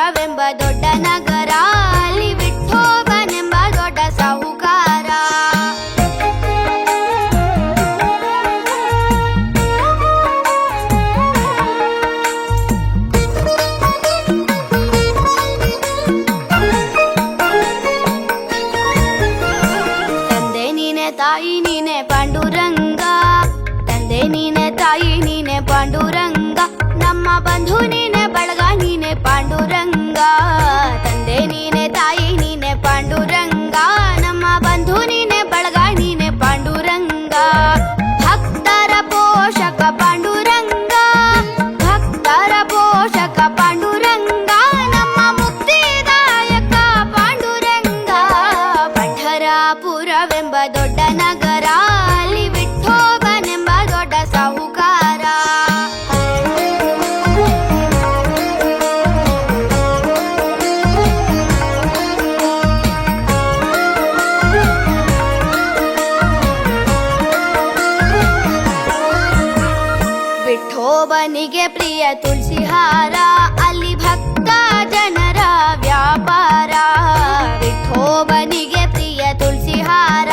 ಪುರವೆಂಬ ದೊಡ್ಡ ನಗರ, ಅಲ್ಲಿ ವಿಠೋಬನೆಂಬ ದೊಡ್ಡ ಸಾಹುಕಾರ. ತಂದೆ ನೀನೆ ತಾಯಿ ನೀನೆ ಪಾಂಡುರಂಗ, ತಂದೆ ನೀನೆ ತಾಯಿ ನೀನೆ ಪಾಂಡುರಂಗ, ನಮ್ಮ ಬಂಧು ನೀನೆ ಬಳಗ ನೀನೆ ಪಾಂಡುರಂಗ. ತಂದೆ ನೀನೆ ತಾಯಿ ನೀನೆ ಪಾಂಡುರಂಗ, ನಮ್ಮ ಬಂಧು ನೀನೆ ಬಳಗ ನೀನೆ ಪಾಂಡುರಂಗ. ಭಕ್ತರ ಪೋಷಕ ಪಾಂಡುರಂಗ, ಭಕ್ತರ ಪೋಷಕ ಪಾಂಡುರಂಗ, ನಮ್ಮ ಮುಕ್ತಿದಾಯಕ ಪಾಂಡುರಂಗ. ಪಂಢರಾಪುರವೆಂಬ ದೊಡ್ಡ ನಗರ, ಅಲ್ಲಿ ವಿಠೋಬನೆಂಬ ದೊಡ್ಡ ಸಾಹುಕಾರ. ವಿಠೋಬನಿಗೆ ಪ್ರಿಯ ತುಳಸಿ ಹಾರ, ಅಲ್ಲಿ ಭಕ್ತ ಜನರ ವ್ಯಾಪಾರ. ವಿಠೋಬನಿಗೆ ಪ್ರಿಯ ತುಳಸಿ ಹಾರ,